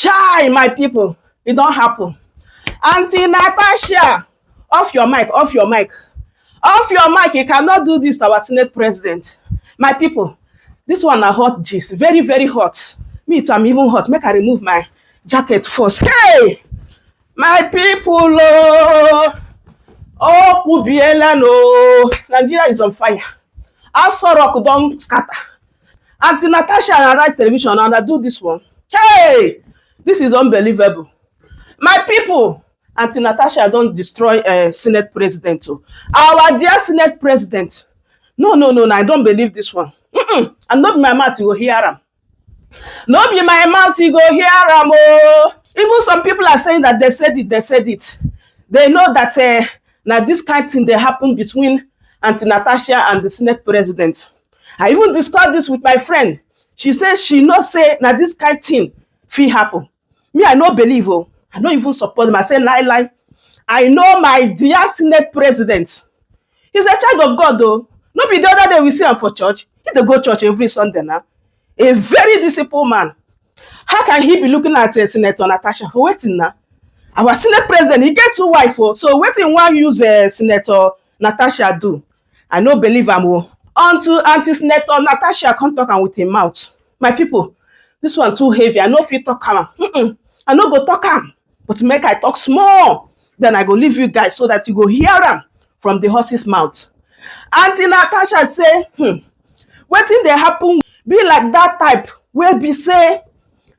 Chai, my people, it don't happen. Auntie Natasha, off your mic, off your mic. Off your mic, you cannot do this to our Senate president. My people, this one a hot gist, very, very hot. Me too, I'm even hot. Make I remove my jacket first. Hey, my people, oh, Kubiela, no. Nigeria is on fire. Asorok don't scatter. Auntie Natasha and Arise Television, and I do this one. Hey, this is unbelievable. My people, Auntie Natasha don't destroy Senate president too. Our dear Senate president. No, I don't believe this one. And not my mouth, you go hear them. Not be my mouth, you go hear them. Oh. Even some people are saying that they said it. They know that now this kind of thing they happen between Auntie Natasha and the Senate president. I even discussed this with my friend. She says she not say now this kind of thing fit happen. Me, I no believe. Oh. I don't even support him. I say lie. I know my dear Senate president. He's a child of God, though. No be the other day we see him for church. He dey go church every Sunday now. A very disciplined man. How can he be looking at Senator Natasha for waiting now? Our Senate president, he get two wife, oh. So waiting one use Senator Natasha do. I no believe him. Until Senator Natasha come talk am with him mouth. My people, this one too heavy. I no fit talk am. I no go talk am. But make I talk small. Then I go leave you guys so that you go hear am from the horse's mouth. Auntie Natasha say, wetin dey happen be like that type where be say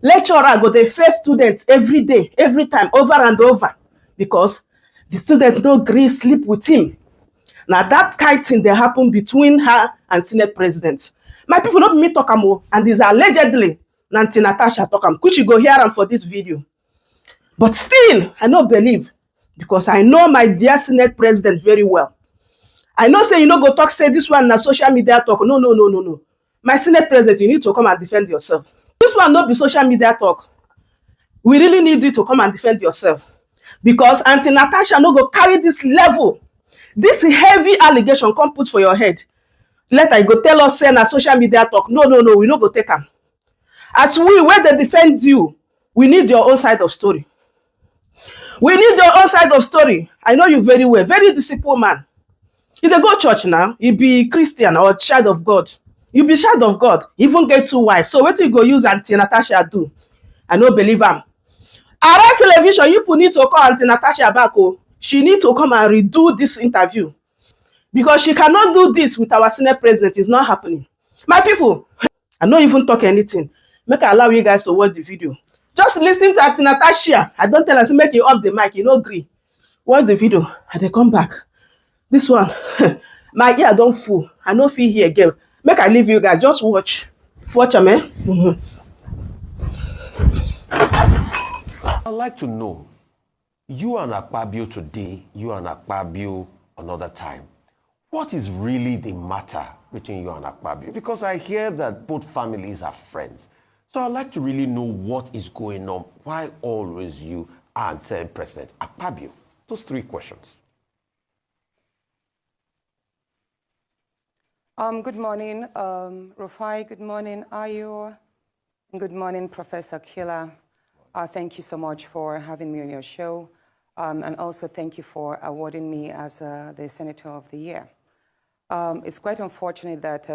lecturer go dey face students every day, every time, over and over, because the student no gree sleep with him. Now that kind thing dey happen between her and Senate president. My people, no be me talk am o, and this allegedly Auntie Natasha talk am, which you go hear am for this video. But still, I no believe, because I know my dear Senate president very well. I know say you no go talk say this one na social media talk. No. My Senate president, you need to come and defend yourself. This one no be social media talk. We really need you to come and defend yourself. Because Auntie Natasha no go carry this level, this heavy allegation come put for your head. Later you go tell us say na social media talk. No, we no go take am. As we where they defend you, we need your own side of story. We need your own side of story. I know you very well. Very disciplined man. You dey go church now. You be Christian or child of God. You be child of God. Even get two wives. So what you go use Auntie Natasha do? I no believe am. Arise Television, you need to call Auntie Natasha back. Oh. She need to come and redo this interview. Because she cannot do this with our Senate president. It's not happening. My people, I don't even talk anything. Make I allow you guys to watch the video. Just listening to Auntie Natasha. I don't tell her, make you off the mic. You no agree. Watch the video. And they come back. This one, my ear don't fool. I no feel here again. Make I leave you guys. Just watch. Watch them, eh? I'd like to know, you and Akpabio today, you and Akpabio another time. What is really the matter between you and Akpabio? Because I hear that both families are friends. So I'd like to really know what is going on. Why always you and Senate President Akpabio? Those three questions. Good morning, Rufai. Good morning, Ayo. Good morning, Professor Killer. Thank you so much for having me on your show. And also thank you for awarding me as the Senator of the Year. It's quite unfortunate that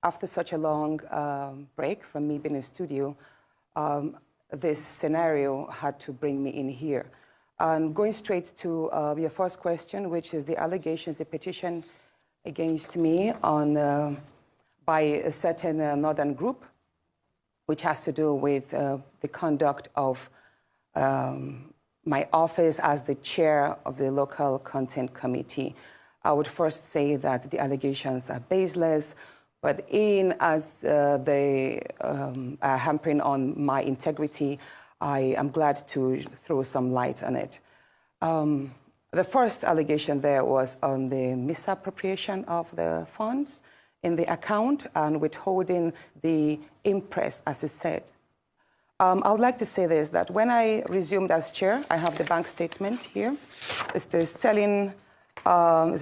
after such a long break from me being in studio, this scenario had to bring me in here. Going straight to your first question, which is the allegations, the petition against me on by a certain northern group, which has to do with the conduct of my office as the chair of the local content committee. I would first say that the allegations are baseless, but in as they are hampering on my integrity, I am glad to throw some light on it. The first allegation there was on the misappropriation of the funds in the account and withholding the imprest, as it said. I would like to say this, that when I resumed as chair, I have the bank statement here. It's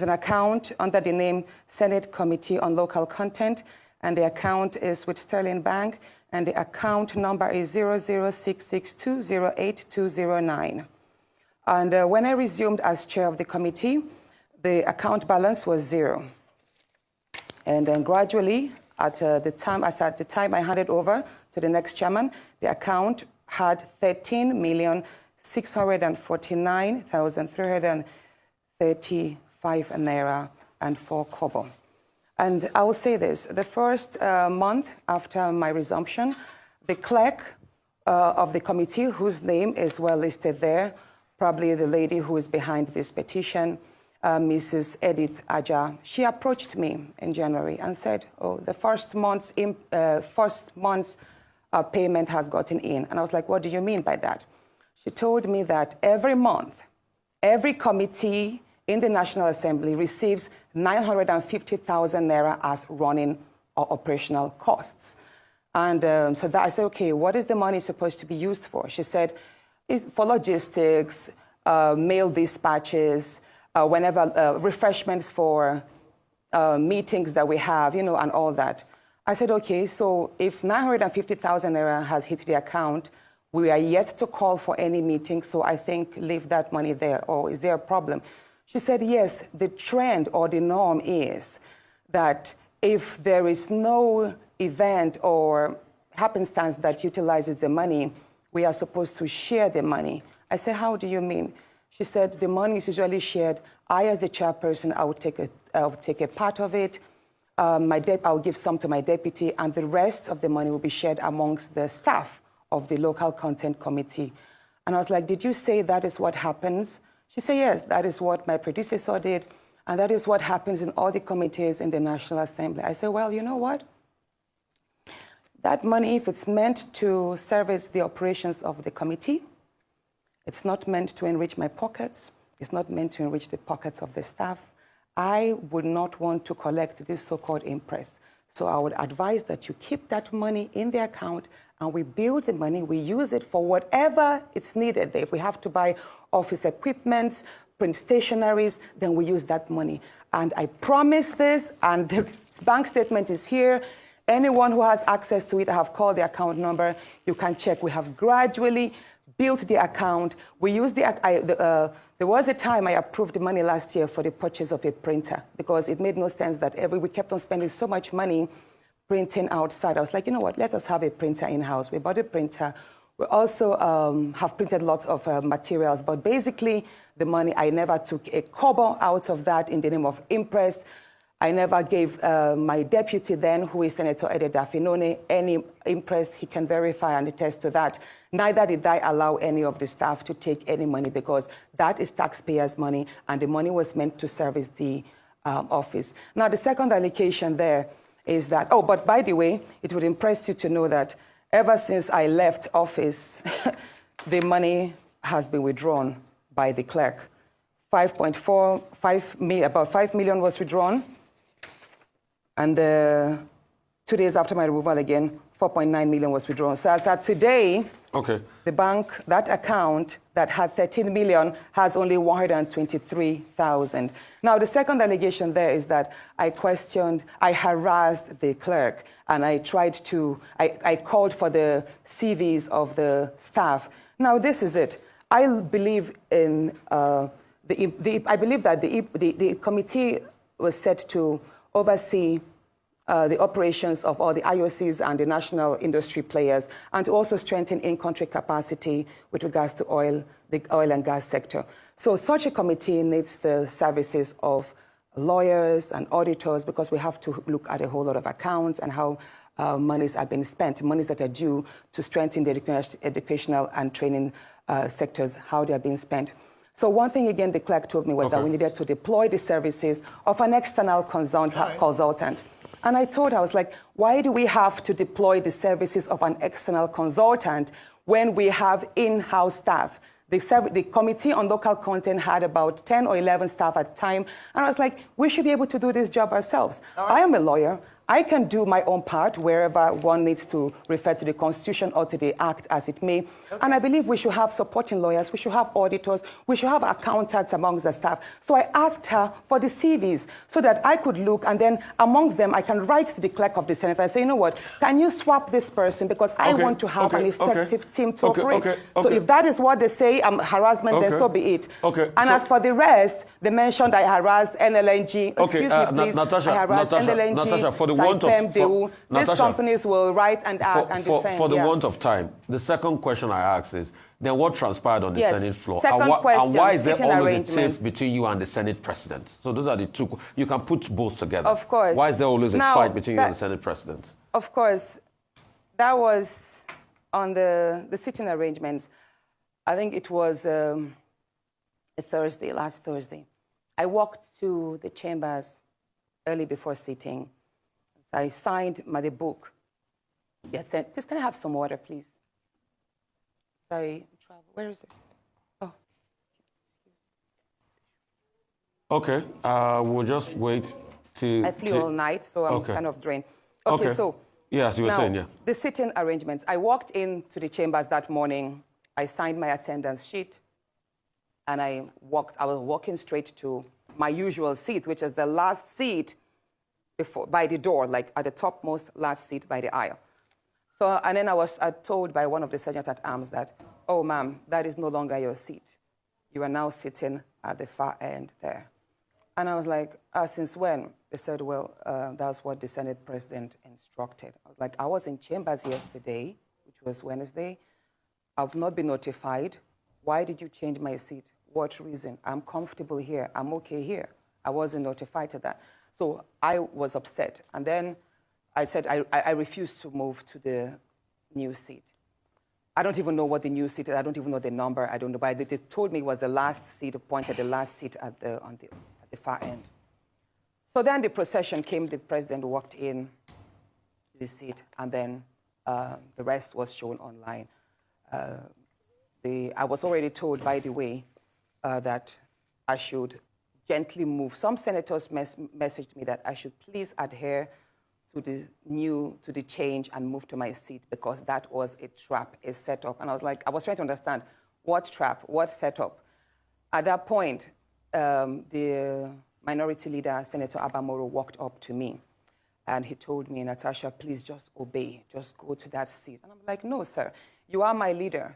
an account under the name Senate Committee on Local Content, and the account is with Sterling Bank, and the account number is 00662082209. And when I resumed as chair of the committee, the account balance was 0. And then gradually, at the time I handed over to the next chairman, the account had 13,649,335 naira and 4 kobo. And I will say this, the first month after my resumption, the clerk of the committee, whose name is well listed there, probably the lady who is behind this petition, Mrs. Edith Aja, she approached me in January and said, oh, the first month's payment has gotten in. And I was like, what do you mean by that? She told me that every month, every committee in the National Assembly receives 950,000 naira as running or operational costs. And so that I said, okay, what is the money supposed to be used for? She said, it's for logistics, mail dispatches, whenever refreshments for meetings that we have, and all that. I said, okay, so if 950,000 naira has hit the account, we are yet to call for any meeting, so I think leave that money there, or is there a problem? She said, yes, the trend or the norm is that if there is no event or happenstance that utilizes the money, we are supposed to share the money. I said, how do you mean? She said, the money is usually shared. I, as the chairperson, I will take a part of it. I will give some to my deputy, and the rest of the money will be shared amongst the staff of the local content committee. And I was like, did you say that is what happens? She said, yes, that is what my predecessor did, and that is what happens in all the committees in the National Assembly. I said, well, you know what? That money, if it's meant to service the operations of the committee, it's not meant to enrich my pockets. It's not meant to enrich the pockets of the staff. I would not want to collect this so-called impress. So I would advise that you keep that money in the account, and we build the money, we use it for whatever it's needed. If we have to buy office equipment, print stationaries, then we use that money. And I promise this, and the bank statement is here. Anyone who has access to it, I have called the account number. You can check. We have gradually built the account. We use there was a time I approved the money last year for the purchase of a printer, because it made no sense that we kept on spending so much money printing outside. I was like, you know what, let us have a printer in-house. We bought a printer. We also have printed lots of materials, but basically the money, I never took a kobo out of that in the name of impress. I never gave my deputy then, who is Senator Ede Dafinone, any impress. He can verify and attest to that. Neither did I allow any of the staff to take any money, because that is taxpayers' money, and the money was meant to service the office. Now, the second allocation there is that, oh, but by the way, it would impress you to know that ever since I left office, the money has been withdrawn by the clerk. About 5 million was withdrawn. And 2 days after my removal again, 4.9 million was withdrawn. So as at today, the bank, that account that had 13 million has only 123,000. Now, the second allegation there is that I harassed the clerk, and I called for the CVs of the staff. Now, this is it. I believe in, I believe that the committee was set to oversee the operations of all the IOCs and the national industry players, and to also strengthen in-country capacity with regards to the oil and gas sector. So such a committee needs the services of lawyers and auditors, because we have to look at a whole lot of accounts and how monies are being spent, monies that are due to strengthen the educational and training sectors, how they are being spent. So one thing, again, the clerk told me was that we needed to deploy the services of an external consultant. And I told her, I was like, why do we have to deploy the services of an external consultant when we have in-house staff? The Committee on Local Content had about 10 or 11 staff at the time. And I was like, we should be able to do this job ourselves. I am a lawyer. I can do my own part wherever one needs to refer to the Constitution or to the Act as it may. Okay. And I believe we should have supporting lawyers, we should have auditors, we should have accountants amongst the staff. So I asked her for the CVs so that I could look, and then amongst them I can write to the clerk of the Senate and say, you know what, can you swap this person, because I want to have an effective team to operate. So if that is what they say, harassment, then so be it. And as for the rest, they mentioned I harassed NLNG. Excuse me, please. Natasha, I harassed NLNG. Natasha, for the want of these companies will write and act and defend. For the want of time, the second question I ask is, then what transpired on the Senate floor? Second question, and why is there always a tiff between you and the Senate President? So those are the two. You can put both together. Of course. Why is there always a fight between you and the Senate President? Of course. That was on the sitting arrangements. I think it was a Thursday, last Thursday. I walked to the chambers early before sitting. I signed the book. Please, can I have some water, please? Where is it? Oh. Okay, we'll just wait till... I flew all night, so I'm kind of drained. Okay, so... Yes, you were saying, yeah. The sitting arrangements. I walked into the chambers that morning. I signed my attendance sheet, and I was walking straight to my usual seat, which is the last seat by the door, like at the topmost last seat by the aisle. So, and then I was told by one of the sergeants at arms that, oh, ma'am, that is no longer your seat. You are now sitting at the far end there. And I was like, since when? They said, well, that's what the Senate President instructed. I was like, I was in chambers yesterday, which was Wednesday. I've not been notified. Why did you change my seat? What reason? I'm comfortable here. I'm okay here. I wasn't notified to that. So I was upset. And then I said I refused to move to the new seat. I don't even know what the new seat is. I don't even know the number. I don't know. But they told me it was the last seat, appointed the last seat at the far end. So then the procession came. The president walked in to the seat, and then the rest was shown online. I was already told, by the way, that I should gently move. Some senators messaged me that I should please adhere to the change and move to my seat, because that was a trap, a setup. And I was trying to understand what trap, what setup. At that point, the minority leader, Senator Abamoro, walked up to me, and he told me, Natasha, please just obey, just go to that seat. And I'm like, no, sir, you are my leader.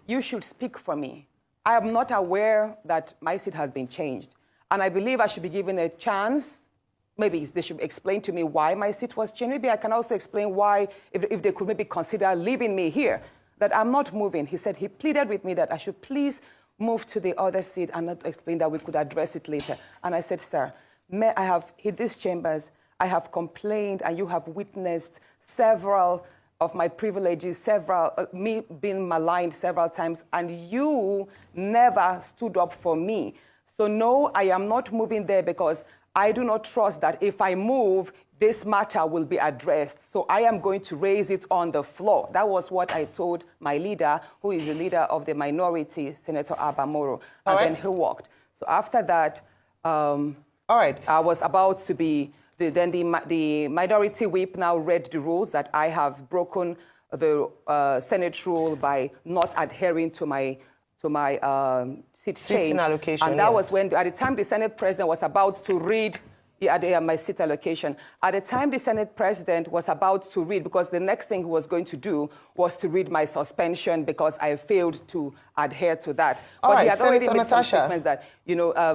You should speak for me. I am not aware that my seat has been changed. And I believe I should be given a chance. Maybe they should explain to me why my seat was changed. Maybe I can also explain why, if they could maybe consider leaving me here, that I'm not moving. He said, he pleaded with me that I should please move to the other seat and not explain that we could address it later. And I said, sir, I have hit these chambers, I have complained, and you have witnessed several of my privileges, me being maligned several times, and you never stood up for me. So no, I am not moving there, because I do not trust that if I move, this matter will be addressed. So I am going to raise it on the floor. That was what I told my leader, who is the leader of the minority, Senator Abamoro. And then he walked. So after that, I was about to be, then the minority whip now read the rules that I have broken the Senate rule by not adhering to my seat change. Allocation, and that was when, at the time the Senate President was about to read my seat allocation. At the time the Senate President was about to read, because the next thing he was going to do was to read my suspension because I failed to adhere to that. But he had already made some statements that,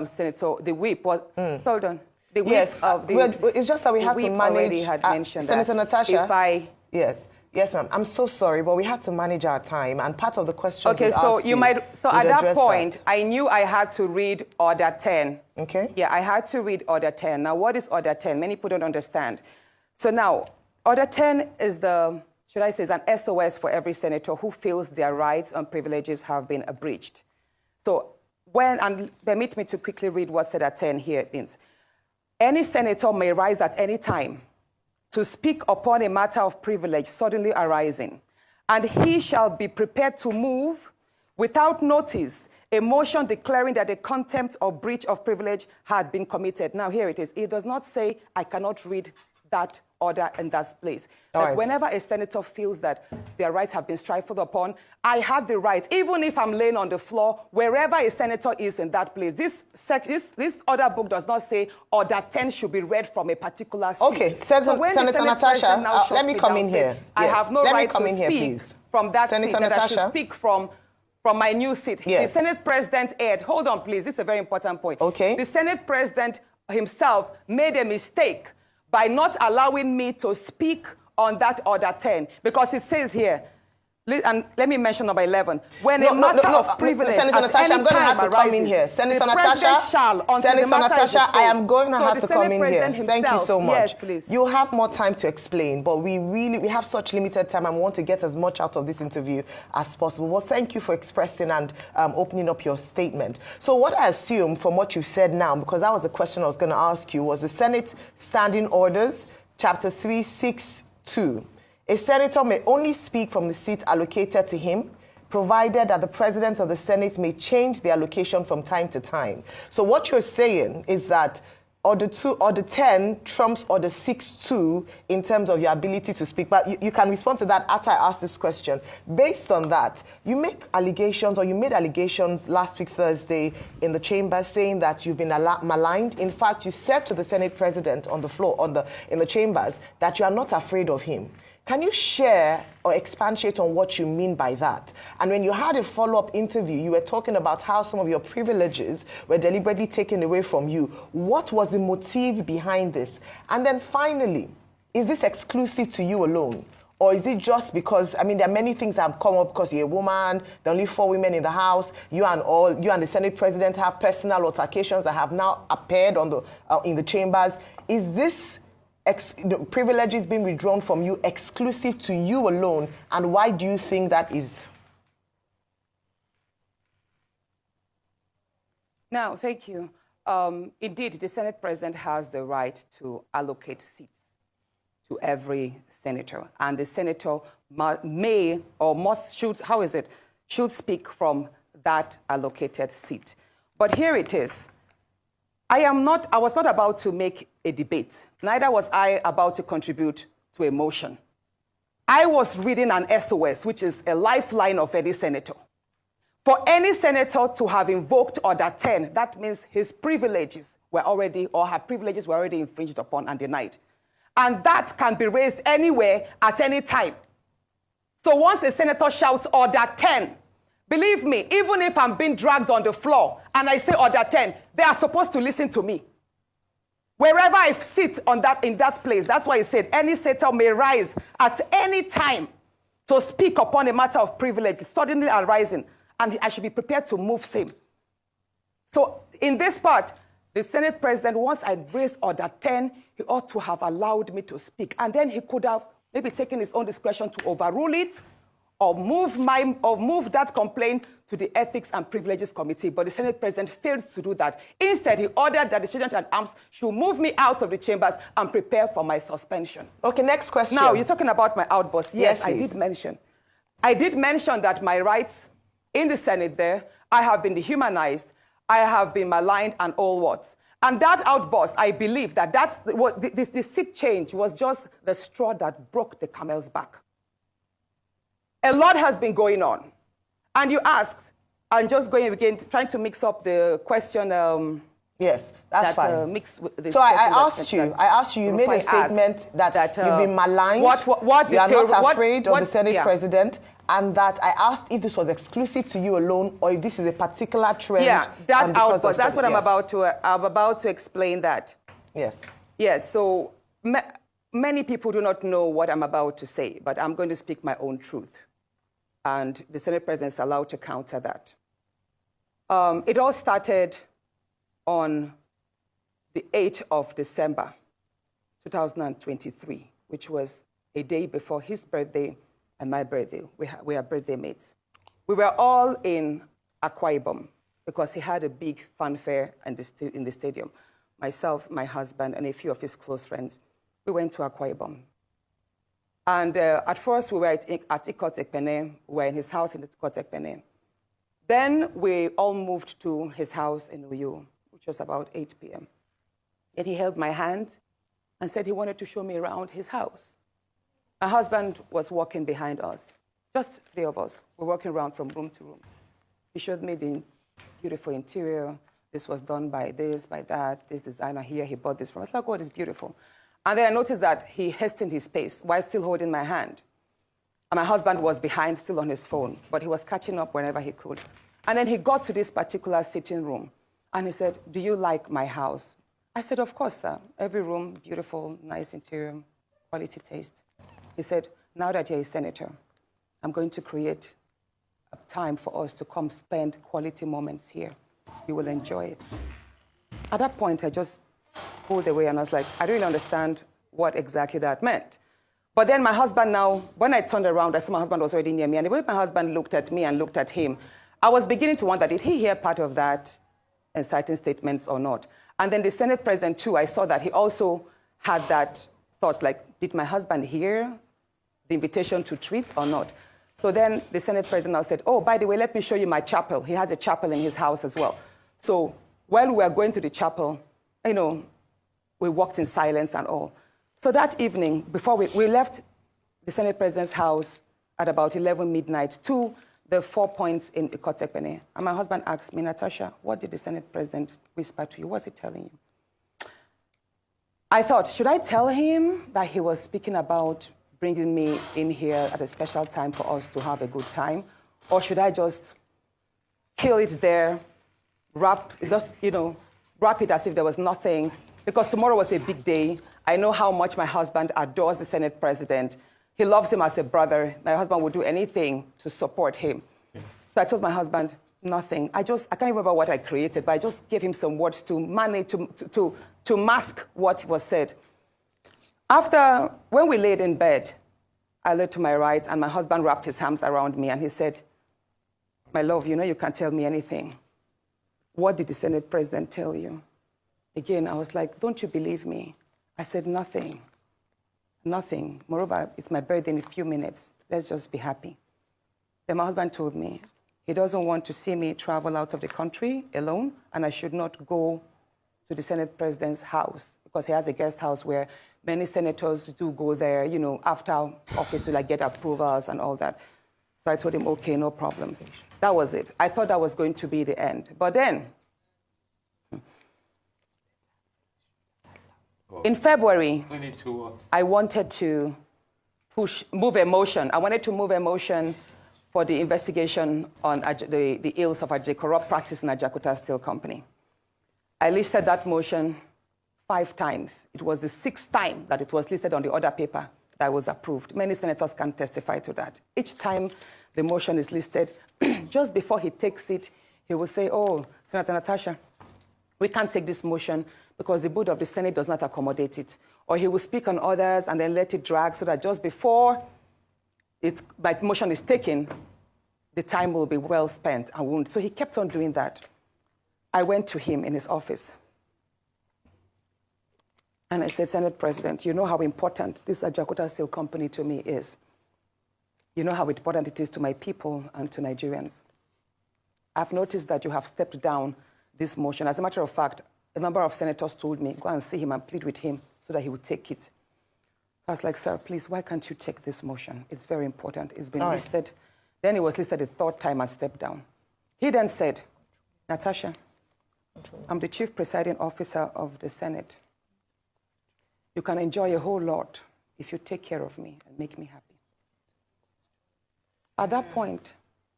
Senator, the whip was, hold on. The whip of the, it's just that we have to manage. Already had mentioned Senator that Natasha. Yes, ma'am. I'm so sorry, but we had to manage our time, and part of the question. Okay, so at that point, I knew I had to read Order 10. Okay. Yeah, I had to read Order 10. Now, what is Order 10? Many people don't understand. So now, Order 10 is an SOS for every senator who feels their rights and privileges have been breached. So and permit me to quickly read what Order 10 here means. Any senator may rise at any time to speak upon a matter of privilege suddenly arising, and he shall be prepared to move without notice a motion declaring that a contempt or breach of privilege had been committed. Now, here it is. It does not say I cannot read that order in that place. All That right. whenever a senator feels that their rights have been trifled upon, I have the right, even if I'm laying on the floor, wherever a senator is in that place. This order book does not say order 10 should be read from a particular seat. Okay, Senator Natasha, let me come in here. I Yes. have no Let me right come to in here, speak please. from that Senator seat, that I should Natasha? speak from my new seat. Yes. The Senate President aired, hold on please, this is a very important point. Okay. The Senate President himself made a mistake by not allowing me to speak on that order 10, because it says here, and let me mention number 11. When a matter of privilege Senator Natasha, I'm going to have to come in here. Senator Natasha, Senator Natasha, I am going to have to come in here. Thank you so much. Yes, please. You'll have more time to explain, but we have such limited time and we want to get as much out of this interview as possible. Well, thank you for expressing and opening up your statement. So what I assume from what you said now, because that was the question I was going to ask you, was the Senate Standing Orders, Chapter 362. A senator may only speak from the seat allocated to him, provided that the president of the Senate may change the allocation from time to time. So what you're saying is that Order 10 trumps Order 6.2 in terms of your ability to speak. But you can respond to that after I ask this question. Based on that, you make allegations, or you made allegations last week, Thursday, in the chamber saying that you've been maligned. In fact, you said to the Senate president on the floor, in the chambers, that you are not afraid of him. Can you share or expatiate on what you mean by that? And when you had a follow-up interview, you were talking about how some of your privileges were deliberately taken away from you. What was the motive behind this? And then finally, is this exclusive to you alone? Or is it just because, I mean, there are many things that have come up because you're a woman, there are only 4 women in the House, you and the Senate President have personal altercations that have now appeared in the chambers. Is this the privileges being withdrawn from you exclusive to you alone, and why do you think that is? Now, thank you. Indeed, the Senate President has the right to allocate seats to every senator, and the senator should speak from that allocated seat. But here it is. I was not about to make a debate. Neither was I about to contribute to a motion. I was reading an SOS, which is a lifeline of any senator. For any senator to have invoked Order 10, that means his privileges were already, or her privileges were already infringed upon and denied. And that can be raised anywhere at any time. So once a senator shouts Order 10, believe me, even if I'm being dragged on the floor and I say Order 10, they are supposed to listen to me. Wherever I sit in that place, that's why he said any senator may rise at any time to speak upon a matter of privilege suddenly arising, and I should be prepared to move same. So in this part, the Senate President, once I raised Order 10, he ought to have allowed me to speak, and then he could have maybe taken his own discretion to overrule it, or move that complaint to the Ethics and Privileges Committee. But the Senate President failed to do that. Instead, he ordered that the Sergeant at Arms should move me out of the chambers and prepare for my suspension. Okay, next question. Now, you're talking about my outburst. Yes, I please. did mention. I did mention that my rights in the Senate there, I have been dehumanized, I have been maligned, and all what. And that outburst, I believe that the seat change was just the straw that broke the camel's back. A lot has been going on. And you asked, I'm just going again, trying to mix up the question. Yes, that's fine. Mix with this so I asked you, you made a statement that you've been maligned, you are not afraid of the Senate President, and that I asked if this was exclusive to you alone or if this is a particular trend. Yeah, that outburst, that's what I'm about to explain that. Yes. Yes, so many people do not know what I'm about to say, but I'm going to speak my own truth. And the Senate President is allowed to counter that. It all started on the 8th of December, 2023, which was a day before his birthday and my birthday. We are birthday mates. We were all in Akpabio because he had a big fanfare in the stadium. Myself, my husband, and a few of his close friends, we went to Akpabio. And at first, we were at Ikot Ekpene. We were in his house in Ikot Ekpene. Then we all moved to his house in Uyo, which was about 8 p.m. And he held my hand, and said he wanted to show me around his house. My husband was walking behind us, just three of us. We're walking around from room to room. He showed me the beautiful interior. This was done by this, by that, this designer here, he bought this from us. Like, oh, it's beautiful. And then I noticed that he hastened his pace while still holding my hand. And my husband was behind, still on his phone, but he was catching up whenever he could. And then he got to this particular sitting room, and he said, do you like my house? I said, of course, sir. Every room, beautiful, nice interior, quality taste. He said, now that you're a senator, I'm going to create a time for us to come spend quality moments here. You will enjoy it. At that point, I just pulled away, and I was like, I don't really understand what exactly that meant. But then my husband now, when I turned around, I saw my husband was already near me, and the way my husband looked at me and looked at him, I was beginning to wonder, did he hear part of that inciting statements or not? And then the Senate president, too, I saw that he also had that thought, like, did my husband hear the invitation to treat or not? So then the Senate president now said, oh, by the way, let me show you my chapel. He has a chapel in his house as well. So while we were going to the chapel, you know, we walked in silence and all. So that evening, before we left the Senate president's house at about 11 midnight to the 4 Points in Ikotekpene. And my husband asked me, Natasha, what did the Senate president whisper to you? What's he telling you? I thought, should I tell him that he was speaking about bringing me in here at a special time for us to have a good time? Or should I just kill it there, wrap it as if there was nothing? Because tomorrow was a big day. I know how much my husband adores the Senate president. He loves him as a brother. My husband would do anything to support him. So I told my husband, nothing. I can't remember what I created, but I just gave him some words to manage, to mask what was said. After, when we laid in bed, I lay to my right, and my husband wrapped his arms around me, and he said, my love, you know you can't tell me anything. What did the Senate president tell you? Again, I was like, don't you believe me? I said, nothing. Nothing. Moreover, it's my birthday in a few minutes. Let's just be happy. Then my husband told me he doesn't want to see me travel out of the country alone, and I should not go to the Senate president's house because he has a guest house where many senators do go there, you know, after office to like get approvals and all that. So I told him, okay, no problems. That was it. I thought that was going to be the end. But then, in February, I wanted to move a motion. I wanted to move a motion for the investigation on the ills of corrupt practice in Ajakuta Steel Company. I listed that motion 5 times. It was the 6th time that it was listed on the order paper that was approved. Many senators can testify to that. Each time the motion is listed, just before he takes it, he will say, oh, Senator Natasha, we can't take this motion because the board of the Senate does not accommodate it. Or he will speak on others and then let it drag so that just before my motion is taken, the time will be well spent and won't. So he kept on doing that. I went to him in his office. And I said, Senate President, you know how important this Ajakuta Steel Company to me is. You know how important it is to my people and to Nigerians. I've noticed that you have stepped down this motion. As a matter of fact, a number of senators told me, go and see him and plead with him so that he would take it. I was like, sir, please, why can't you take this motion? It's very important. It's been listed. Then it was listed a 3rd time and stepped down. He then said, Natasha, I'm the chief presiding officer of the Senate. You can enjoy a whole lot if you take care of me and make me happy. At that point,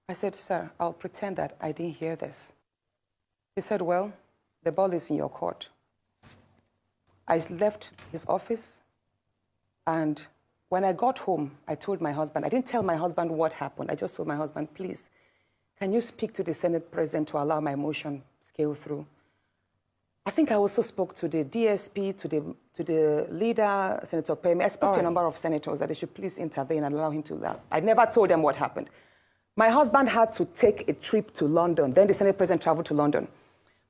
I said, sir, I'll pretend that I didn't hear this. He said, well, the ball is in your court. I left his office, and when I got home, I told my husband, I didn't tell my husband what happened. I just told my husband, please, can you speak to the Senate president to allow my motion scale through? I think I also spoke to the DSP, to the leader, Senator Pemi. I spoke to a number of senators that they should please intervene and allow him to do that. I never told them what happened. My husband had to take a trip to London. Then the Senate president traveled to London.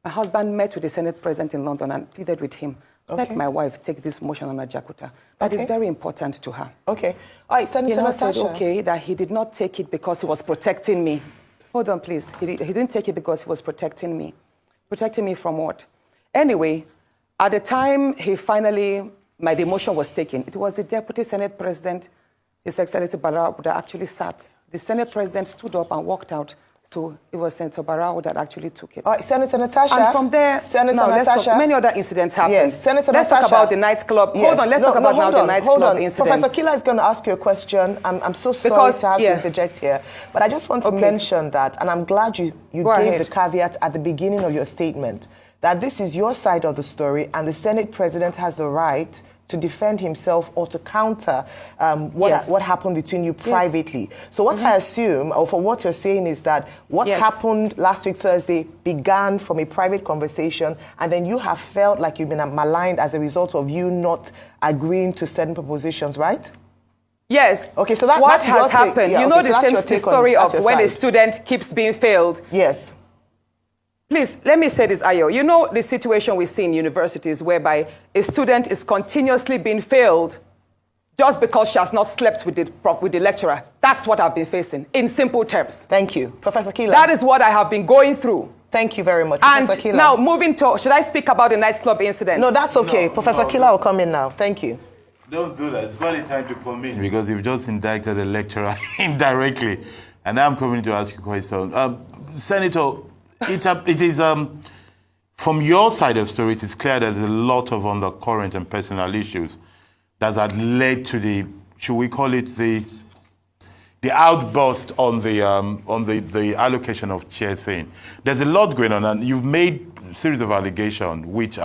My husband met with the Senate president in London and pleaded with him, let my wife take this motion on Ajakuta. That is very important to her. Okay. All right, Senator Natasha. He said, okay, that he did not take it because he was protecting me. Hold on, please. He didn't take it because he was protecting me. Protecting me from what? Anyway, at the time he finally my demotion was taken, it was the Deputy Senate President, His Excellency Barrow, that actually sat. The Senate President stood up and walked out. So it was Senator Barrow that actually took it. All right, Senator Natasha. And from there, Senator let's Natasha. talk, many other incidents happened. Yes, Senator let's Natasha. talk about the nightclub. Yes. Hold on, let's talk about now the nightclub incident. Professor Kila is going to ask you a question. I'm so sorry to have to interject here, but I just want to mention that, and I'm glad you gave the caveat at the beginning of your statement, that this is your side of the story, and the Senate President has the right to defend himself or to counter what happened between you privately. So what I assume, or for what you're saying, is that what happened last week Thursday began from a private conversation, and then you have felt like you've been maligned as a result of you not agreeing to certain propositions, right? Yes. Okay, so what has happened? Yeah, you know the same story of when a student keeps being failed. Yes. Please, let me say this, Ayo. You know the situation we see in universities whereby a student is continuously being failed just because she has not slept with the lecturer. That's what I've been facing, in simple terms. Thank you. Professor Kila. That is what I have been going through. Thank you very much, And Professor Kila. now, moving to, should I speak about the nightclub incident? No, that's okay. Professor Kila will come in now. Thank you. Don't do that. It's barely time to come in because you've just indicted the lecturer indirectly. And now I'm coming to ask you a question. Senator, it is from your side of the story, it is clear there's a lot of undercurrent and personal issues that had led to the, should we call it the outburst on the allocation of chair thing. There's a lot going on, and you've made a series of allegations which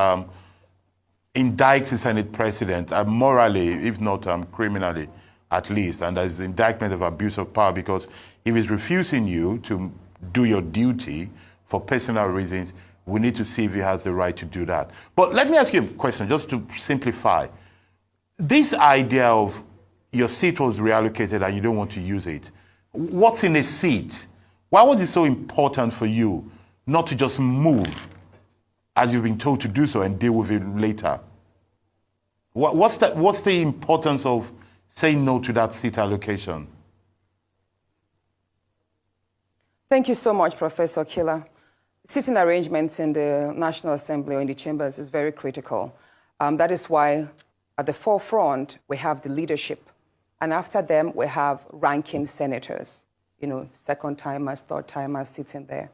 indicts the Senate President morally, if not criminally, at least. And there's the indictment of abuse of power because if he's refusing you to do your duty for personal reasons, we need to see if he has the right to do that. But let me ask you a question, just to simplify. This idea of your seat was reallocated and you don't want to use it. What's in a seat? Why was it so important for you not to just move as you've been told to do so and deal with it later? What's the importance of saying no to that seat allocation? Thank you so much, Professor Kila. Sitting arrangements in the National Assembly or in the chambers is very critical. That is why at the forefront, we have the leadership. And after them, we have ranking senators, you know, second-timers, third-timers sitting there.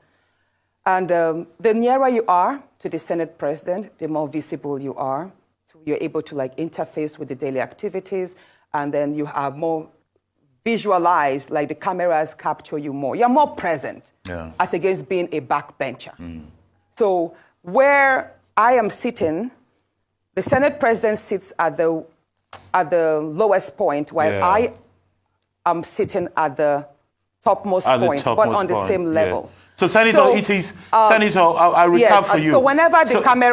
And the nearer you are to the Senate President, the more visible you are. You're able to like interface with the daily activities, and then you have more visualized, like the cameras capture you more. You're more present as against being a backbencher. So where I am sitting, the Senate President sits at the lowest point, while I am sitting at the topmost point, but on the same level. So, Senator, it is, Senator, I'll recap for you. So whenever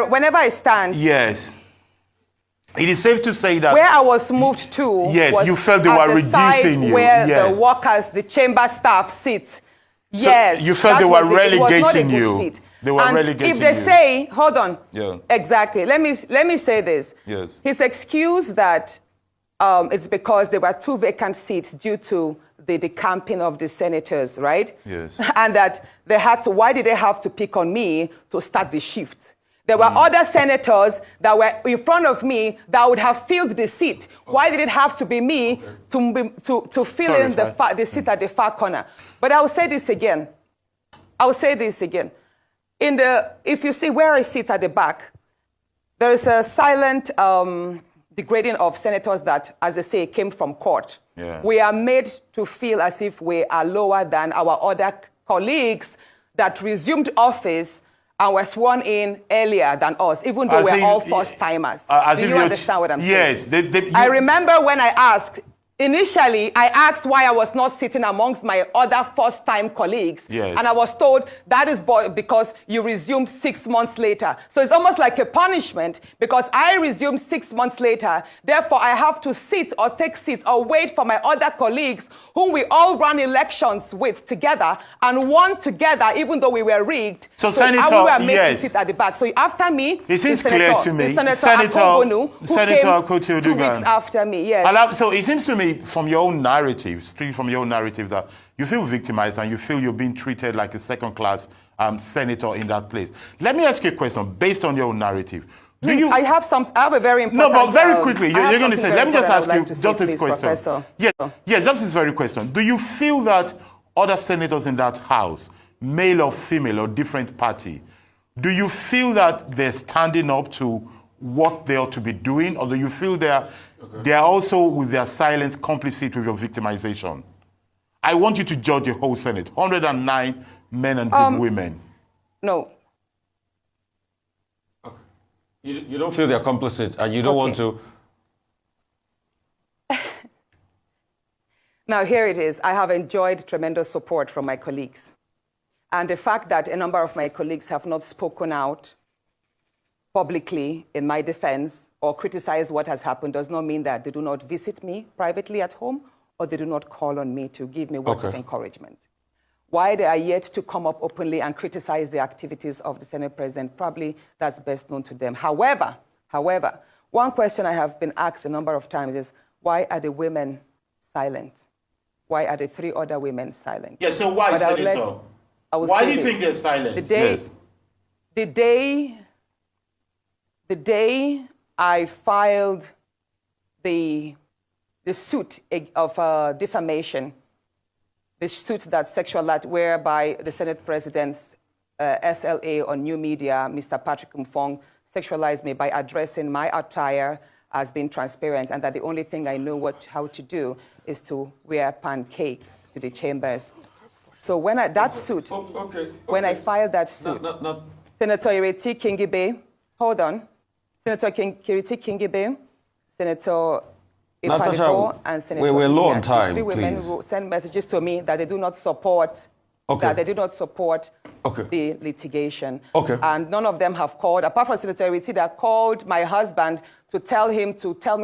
whenever I stand... Yes. It is safe to say that... Where I was moved to was you felt they were reducing you. Where the workers, the chamber staff sit. So yes. you felt they were relegating you. Seat. They were relegating you. If they say, hold on. Exactly. Let me say this. Yes. His excuse that it's because there were 2 vacant seats due to the decamping of the senators, right? Yes. And that they had to, why did they have to pick on me to start the shift? There were other senators that were in front of me that would have filled the seat. Why did it have to be me to fill in the seat at the far corner? But I will say this again. If you see where I sit at the back, there is a silent degrading of senators that, as they say, came from court. We are made to feel as if we are lower than our other colleagues that resumed office and were sworn in earlier than us, even though we're all first-timers. Do you understand what I'm saying? Yes. I remember when I asked, initially, I asked why I was not sitting amongst my other first-time colleagues. Yes. And I was told that is because you resumed 6 months later. So it's almost like a punishment because I resumed 6 months later. Therefore, I have to sit or take seats or wait for my other colleagues whom we all ran elections with together and won together, even though we were rigged. So Senator, we were made to sit at the back. So after me, it seems clear to me. Senator Akpabio, who came 2 weeks after me. Yes. So it seems to me, from your own narrative, straight from your own narrative, that you feel victimized and you feel you're being treated like a second-class senator in that place. Let me ask you a question based on your own narrative. Please, you? I have a very important... No, but very quickly, you're going to say, let me just ask you just just this question. Professor. Yes, just this very question. Do you feel that other senators in that House, male or female or different party, do you feel that they're standing up to what they ought to be doing, or do you feel they are also, with their silence, complicit with your victimization? I want you to judge the whole Senate, 109 men and women. No. Okay. You don't feel they're complicit, and you don't want to... Now, here it is. I have enjoyed tremendous support from my colleagues. And the fact that a number of my colleagues have not spoken out publicly in my defense or criticized what has happened does not mean that they do not visit me privately at home or they do not call on me to give me words of encouragement. Why they are yet to come up openly and criticize the activities of the Senate President, probably that's best known to them. However, one question I have been asked a number of times is, why are the women silent? Why are the 3 other women silent? Yeah, so why, Senator? Why do you think they're silent? The day I filed the suit of defamation, the suit that whereby the Senate President's SLA on new media, Mr. Patrick Mfong, sexualized me by addressing my attire as being transparent, and that the only thing I know how to do is to wear pancake to the chambers. So when I filed that suit, Senator Ireti Kingibe, hold on, Senator Ireti Kingibe, Senator Natasha, and Senator we're low on time, 3 women who send messages to me that they do not support the litigation. And none of them have called, apart from Senator Ireti, that called my husband to tell me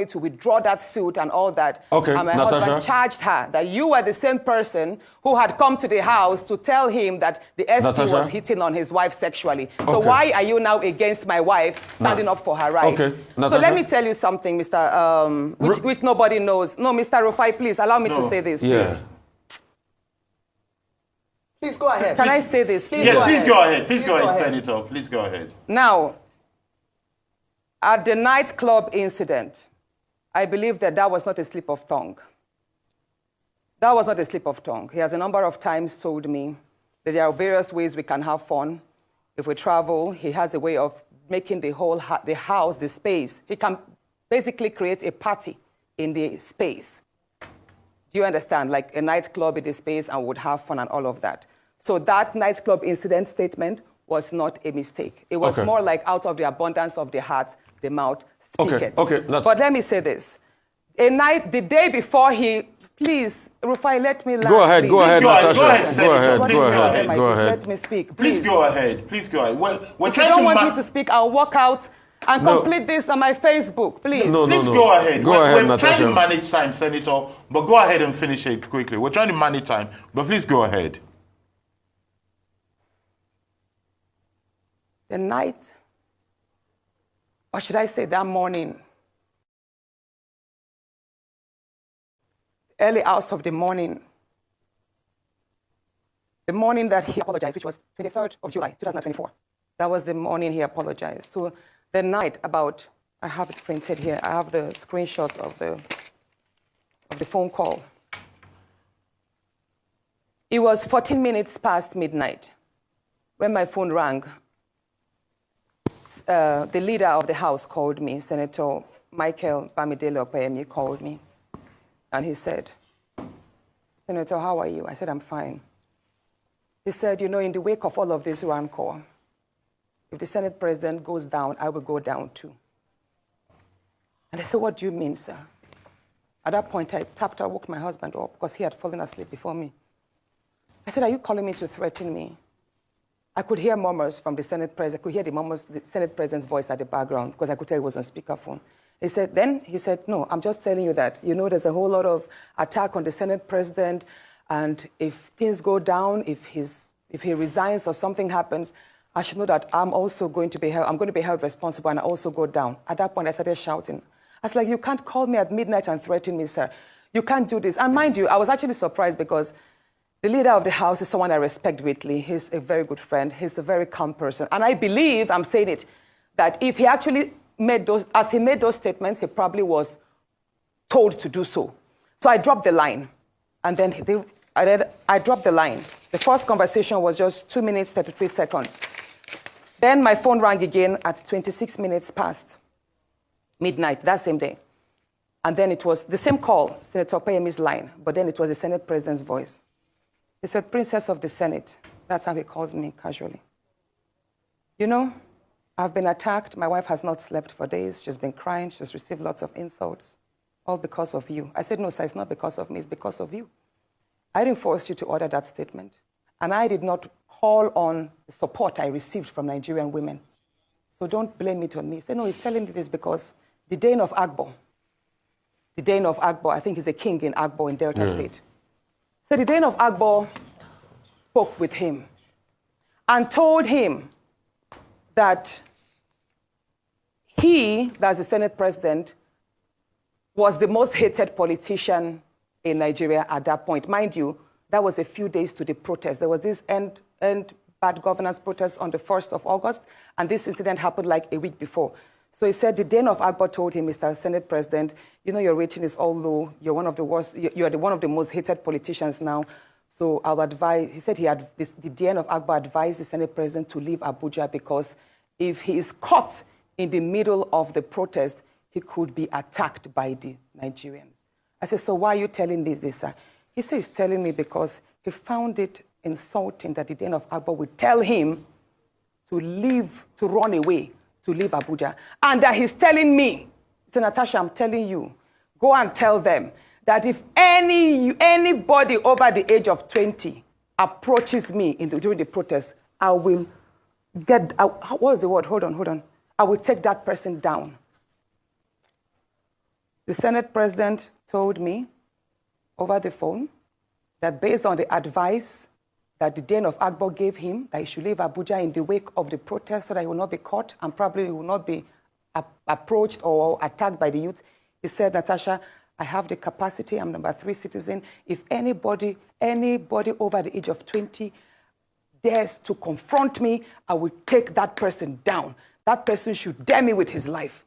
to withdraw that suit and all that. And my husband charged her that you were the same person who had come to the house to tell him that the SP was hitting on his wife sexually. So why are you now against my wife standing up for her rights? So let me tell you something, Mr. Which nobody knows. No, Mr. Rufai, please allow me to say this, please. Please go ahead. Can I say this? Please Please go ahead, Senator. Please go ahead. Now, at the nightclub incident, I believe that was not a slip of tongue. That was not a slip of tongue. He has a number of times told me that there are various ways we can have fun. If we travel, he has a way of making the whole the house, the space. He can basically create a party in the space. Do you understand? Like a nightclub in the space, and would have fun and all of that. So that nightclub incident statement was not a mistake. It was more like out of the abundance of the heart, the mouth speaketh. But let me say this. The day before please, Rufai, let me laugh. Go ahead, Natasha. Go ahead, Senator. Go ahead. Let me speak, please. Please go ahead. If you don't want me to speak, I'll walk out and complete this on my Facebook, please. Please go ahead. We're trying to manage time, Senator, but go ahead and finish it quickly. We're trying to manage time, but please go ahead. The night, or should I say that morning, early hours of the morning that he apologized, which was 23rd of July, 2024. That was the morning he apologized. So the night about, I have it printed here, I have the screenshots of the phone call. It was 14 minutes past midnight when my phone rang. The leader of the House called me, Senator Michael Bamidele Okpeyemi called me, and he said, Senator, how are you? I said, I'm fine. He said, in the wake of all of this rancor, if the Senate President goes down, I will go down too. And I said, what do you mean, sir? At that point, I woke my husband up because he had fallen asleep before me. I said, are you calling me to threaten me? I could hear murmurs from the Senate President. I could hear the Senate President's voice at the background because I could tell he was on speakerphone. He said, no, I'm just telling you that, there's a whole lot of attack on the Senate President, and if things go down, if he resigns or something happens, I should know that I'm going to be held responsible, and I also go down. At that point, I started shouting. I was like, you can't call me at midnight and threaten me, sir. You can't do this. And mind you, I was actually surprised because the leader of the House is someone I respect greatly. He's a very good friend. He's a very calm person. And I believe, I'm saying it, that if he actually made those statements, he probably was told to do so. So I dropped the line, and then I dropped the line. The first conversation was just 2 minutes, 33 seconds. Then my phone rang again at 26 minutes past midnight that same day. And then it was the same call, Senator Akpabio's line, but then it was the Senate President's voice. He said, Princess of the Senate. That's how he calls me casually. You know, I've been attacked. My wife has not slept for days. She's been crying. She's received lots of insults, all because of you. I said, no, sir, it's not because of me. It's because of you. I didn't force you to order that statement. And I did not call on the support I received from Nigerian women. So don't blame it on me. Say, no, he's telling me this because the Dane of Agbo, I think he's a king in Agbo in Delta State. So the Dane of Agbo spoke with him and told him that he, that's the Senate President, was the most hated politician in Nigeria at that point. Mind you, that was a few days to the protest. There was this end bad governance protest on the 1st of August, and this incident happened like a week before. So he said the Dane of Agbo told him, Mr. Senate President, you know your rating is all low. You're one of the worst. You're one of the most hated politicians now. So I would advise. He said the Dane of Agbo advised the Senate President to leave Abuja because if he is caught in the middle of the protest, he could be attacked by the Nigerians. I said, so why are you telling me this, sir? He said he's telling me because he found it insulting that the Dane of Agbo would tell him to leave, to run away, to leave Abuja. And that he's telling me, Sen Natasha, I'm telling you, go and tell them that if anybody over the age of 20 approaches me during the protest, I will what was the word? Hold on. I will take that person down. The Senate President told me over the phone that based on the advice that the Dane of Agbo gave him, that he should leave Abuja in the wake of the protest so that he will not be caught and probably will not be approached or attacked by the youth. He said, Natasha, I have the capacity, I'm number 3 citizen. If anybody over the age of 20 dares to confront me, I will take that person down. That person should dare me with his life.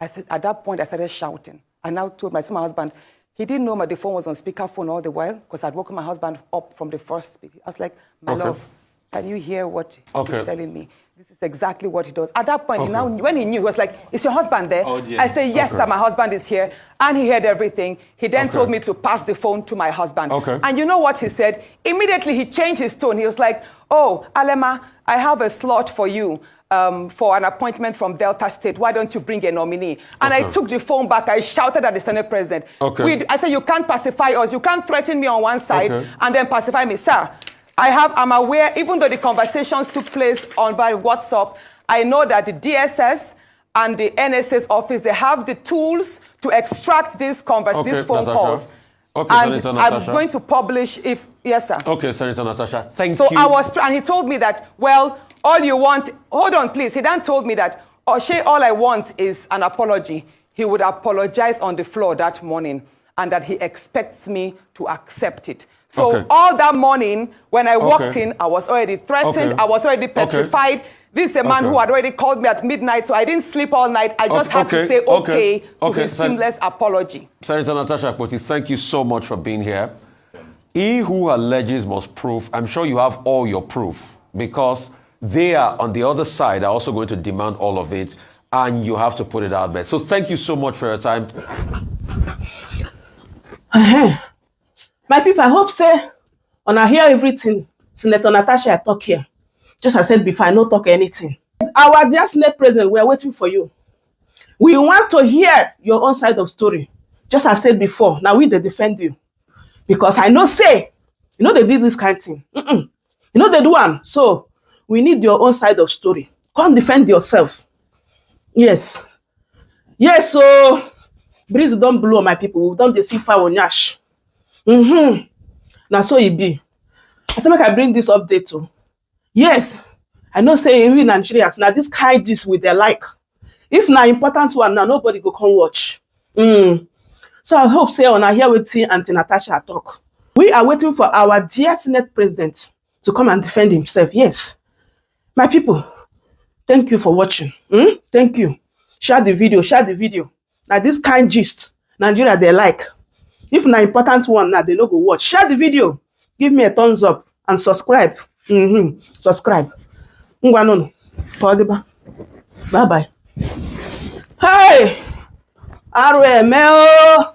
I said, at that point, I started shouting. I now told my husband, he didn't know the phone was on speakerphone all the while because I'd woken my husband up from the first speak. I was like, my love, can you hear what he's telling me? This is exactly what he does. At that point, when he knew, he was like, is your husband there? Oh, yeah. I said, yes, sir, my husband is here. And he heard everything. He then told me to pass the phone to my husband. And you know what he said? Immediately, he changed his tone. He was like, oh, Alema, I have a slot for you. For an appointment from Delta State, why don't you bring a nominee? And I took the phone back. I shouted at the Senate President. I said, you can't pacify us. You can't threaten me on one side and then pacify me. Sir, I'm aware, even though the conversations took place on via WhatsApp, I know that the DSS and the NSA's office, they have the tools to extract these phone calls. And I'm going to publish yes, sir. Okay, Senator Natasha, thank you. So and he told me that, well, all you want, hold on, please. He then told me that, all I want is an apology. He would apologize on the floor that morning and that he expects me to accept it. So all that morning, when I walked in, I was already threatened. I was already petrified. This is a man who had already called me at midnight, so I didn't sleep all night. I just had to say to his seamless apology. Senator Natasha Akpoti, thank you so much for being here. He who alleges must prove. I'm sure you have all your proof because they are on the other side are also going to demand all of it, and you have to put it out there. So thank you so much for your time. My people, I hope say, when I hear everything, Senator Natasha I talk here. Just as I said before, I don't talk anything. Our dear Senate President, we are waiting for you. We want to hear your own side of story. Just as I said before, now we they defend you. Because I know say, they did this kind of thing. They do one. So, we need your own side of story. Come defend yourself. Yes. Yes, so breeze don't blow, my people. We don't see fire on yash. Now so it be. I say make I bring this update too. Yes. I know say we Nigerians now this kind gist with their like. If na important one now nobody go come watch. So I hope say on I hear with Auntie Natasha talk. We are waiting for our dear Senate President to come and defend himself. Yes. My people, thank you for watching. Thank you. Share the video, share the video. Now this kind gist, Nigeria they like. If na important one now, they no go watch. Share the video. Give me a thumbs up and subscribe. Subscribe. Ngwanono. Bye bye. Hey! RML.